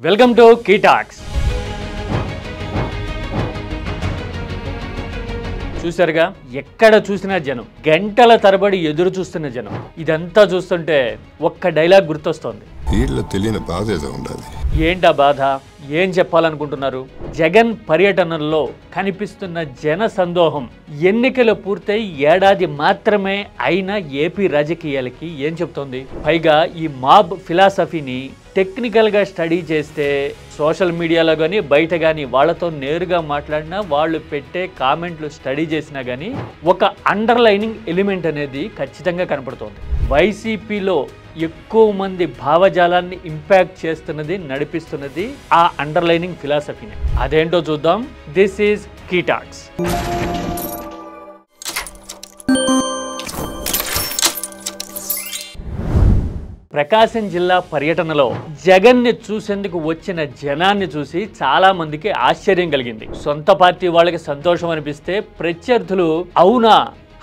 Welcome to key talks. చూసారుగా, ఎక్కడ చూసినా జనం, గంటల తరబడి ఎదురు చూస్తున్న జనం. ఇదంతా చూస్తుంటే ఒక్క డైలాగ్ గుర్తొస్తోంది. వీళ్ళ తెలియని బాధ ఏదో ఉండాలి. ఏంటా బాధ? ఏం చెప్పాలనుకుంటున్నారు? జగన్ పర్యటనల్లో కనిపిస్తున్న జన సందోహం ఎన్నికలు పూర్తయి ఏడాది మాత్రమే అయిన ఏపీ రాజకీయాలకి ఏం చెప్తోంది? పైగా ఈ మాబ్ ఫిలాసఫీని టెక్నికల్గా స్టడీ చేస్తే సోషల్ మీడియాలో కానీ బయట కానీ వాళ్ళతో నేరుగా మాట్లాడినా, వాళ్ళు పెట్టే కామెంట్లు స్టడీ చేసినా కానీ ఒక అండర్లైనింగ్ ఎలిమెంట్ అనేది ఖచ్చితంగా కనపడుతోంది. వైసీపీలో ఎక్కువ మంది భావజాలాన్ని ఇంపాక్ట్ చేస్తున్నది, నడిపిస్తున్నది ఆ అండర్లైనింగ్ ఫిలాసఫీని. అదేంటో చూద్దాం. This is key talks. Prakasam జిల్లా పర్యటనలో జగన్ ని చూసేందుకు వచ్చిన జనాన్ని చూసి చాలా మందికి ఆశ్చర్యం కలిగింది. సొంత పార్టీ వాళ్ళకి సంతోషం అనిపిస్తే ప్రత్యర్థులు అవునా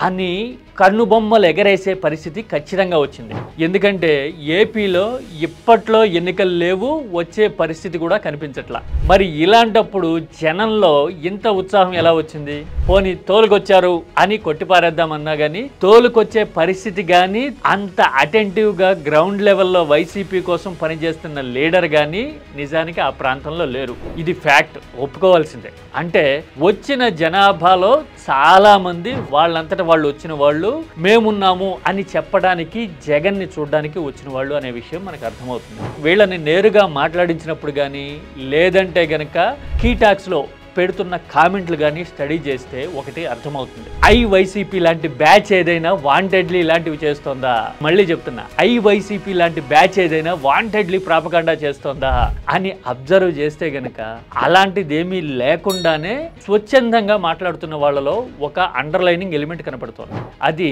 అని కన్నుబొమ్మలు ఎగరేసే పరిస్థితి ఖచ్చితంగా వచ్చింది. ఎందుకంటే ఏపీలో ఇప్పట్లో ఎన్నికలు లేవు, వచ్చే పరిస్థితి కూడా కనిపించట్లా. మరి ఇలాంటప్పుడు జనంలో ఇంత ఉత్సాహం ఎలా వచ్చింది? పోనీ తోలుకొచ్చారు అని కొట్టిపారేద్దామన్నా కానీ తోలుకొచ్చే పరిస్థితి కానీ, అంత అటెంటివ్గా గ్రౌండ్ లెవెల్లో వైసీపీ కోసం పనిచేస్తున్న లీడర్ కానీ నిజానికి ఆ ప్రాంతంలో లేరు. ఇది ఫ్యాక్ట్, ఒప్పుకోవాల్సిందే. అంటే వచ్చిన జనాభాలో చాలా మంది వాళ్ళంతటా వాళ్ళు వచ్చిన వాళ్ళు మేమున్నాము అని చెప్పడానికి, జగన్ ని చూడడానికి వచ్చిన వాళ్ళు అనే విషయం మనకు అర్థమవుతుంది. వీళ్ళని నేరుగా మాట్లాడించినప్పుడు కానీ, లేదంటే గనక కీ టాక్స్ లో పెడుతున్న కామెంట్లు కానీ స్టడీ చేస్తే ఒకటి అర్థమవుతుంది. వైసీపీ లాంటి బ్యాచ్ ఏదైనా వాంటెడ్లీ ఇలాంటివి చేస్తోందా? మళ్ళీ చెప్తున్నా, వైసీపీ లాంటి బ్యాచ్ ఏదైనా వాంటెడ్లీ ప్రాపగాండా చేస్తోందా అని అబ్జర్వ్ చేస్తే గనక అలాంటిదేమీ లేకుండానే స్వచ్ఛందంగా మాట్లాడుతున్న వాళ్ళలో ఒక అండర్లైనింగ్ ఎలిమెంట్ కనపడుతోంది. అది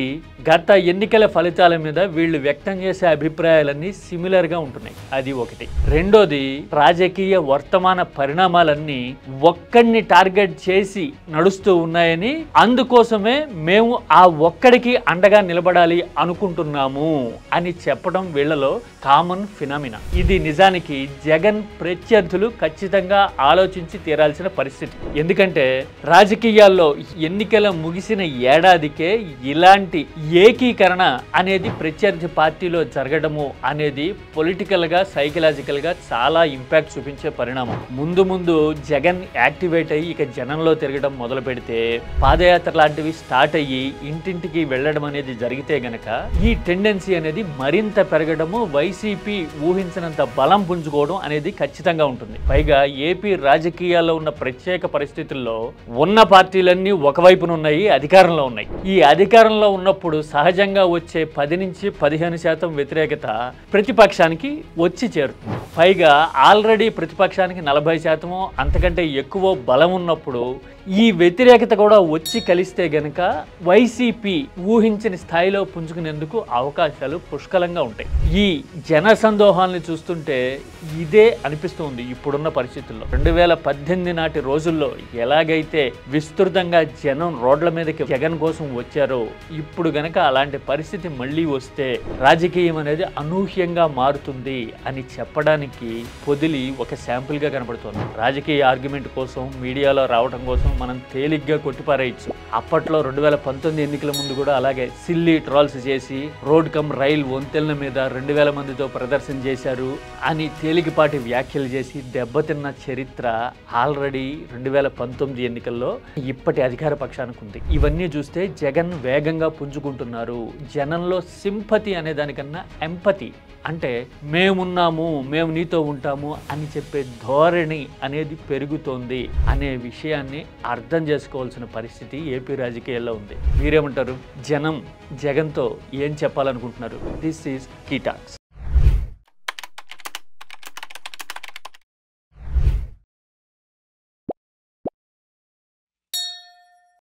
గత ఎన్నికల ఫలితాల మీద వీళ్ళు వ్యక్తం చేసే అభిప్రాయాలన్నీ సిమిలర్ గా ఉంటున్నాయి. అది ఒకటి. రెండోది, రాజకీయ వర్తమాన పరిణామాలన్నీ ఒక్కడిని టార్గెట్ చేసి నడుస్తూ ఉన్నాయని, అందుకోసమే మేము ఆ ఒక్కడికి అండగా నిలబడాలి అనుకుంటున్నాము అని చెప్పడం వీళ్ళలో కామన్ ఫినామినా. ఇది నిజానికి జగన్ ప్రత్యర్థులు ఖచ్చితంగా ఆలోచించి తీరాల్సిన పరిస్థితి. ఎందుకంటే రాజకీయాల్లో ఎన్నికల ముగిసిన ఏడాదికే ఇలాంటి ఏకీకరణ అనేది ప్రత్యర్థి పార్టీలో జరగడము అనేది పొలిటికల్ గా, సైకలాజికల్ గా చాలా ఇంపాక్ట్ చూపించే పరిణామం. ముందు ముందు జగన్ యాక్టివేట్ అయ్యి ఇక జనంలో తిరగడం మొదలు పెడితే, పాదయాత్ర లాంటివి స్టార్ట్ అయ్యి ఇంటింటికి వెళ్ళడం అనేది జరిగితే గనక ఈ టెండెన్సీ అనేది మరింత పెరగడము, వైసీపీ ఊహించినంత బలం పుంజుకోవడం అనేది ఖచ్చితంగా ఉంటుంది. పైగా ఏపీ రాజకీయాల్లో ఉన్న ప్రత్యేక పరిస్థితుల్లో ఉన్న పార్టీలన్నీ ఒకవైపున ఉన్నాయి, అధికారంలో ఉన్నాయి. ఈ అధికారంలో ఉన్నప్పుడు సహజంగా వచ్చే 10 నుంచి 15% వ్యతిరేకత ప్రతిపక్షానికి వచ్చి చేరుతుంది. పైగా ఆల్రెడీ ప్రతిపక్షానికి 40% అంతకంటే ఎక్కువ బలం ఉన్నప్పుడు ఈ వ్యతిరేకత కూడా వచ్చి కలిస్తే గనక వైసీపీ ఊహించిన స్థాయిలో పుంజుకునేందుకు అవకాశాలు పుష్కలంగా ఉంటాయి. ఈ జన సందోహాన్ని చూస్తుంటే ఇదే అనిపిస్తుంది ఇప్పుడున్న పరిస్థితుల్లో. 2018 నాటి రోజుల్లో ఎలాగైతే విస్తృతంగా జనం రోడ్ల మీదకి జగన్ కోసం వచ్చారో, ఇప్పుడు గనక అలాంటి పరిస్థితి మళ్ళీ వస్తే రాజకీయం అనేది అనూహ్యంగా మారుతుంది అని చెప్పడానికి పొదిలి ఒక శాంపుల్ గా కనబడుతుంది. రాజకీయ ఆర్గ్యుమెంట్ కోసం మీడియాలో రావడం కోసం మనం తేలిగ్గా కొట్టిపారేయచ్చు. అప్పట్లో 2019 ఎన్నికల ముందు కూడా అలాగే సిల్లీ ట్రాల్స్ చేసి రోడ్ కమ్ రైల్ వంతెనల మీద 2000 మందితో ప్రదర్శన చేశారు అని తేలికపాటి వ్యాఖ్యలు చేసి దెబ్బతిన్న చరిత్ర ఆల్రెడీ 2019 ఎన్నికల్లో ఇప్పటి అధికార పక్షానికి ఉంది. ఇవన్నీ చూస్తే జగన్ వేగంగా పుంజుకుంటున్నారు. జనంలో సింపతి అనే దానికన్నా ఎంపతి, అంటే మేమున్నాము, మేము నీతో ఉంటాము అని చెప్పే ధోరణి అనేది పెరుగుతోంది అనే విషయాన్ని అర్థం చేసుకోవాల్సిన పరిస్థితి ఏపీ రాజకీయాల్లో ఉంది. మీరేమంటారు? జనం జగన్తో ఏం చెప్పాలనుకుంటున్నారు? This is key talks.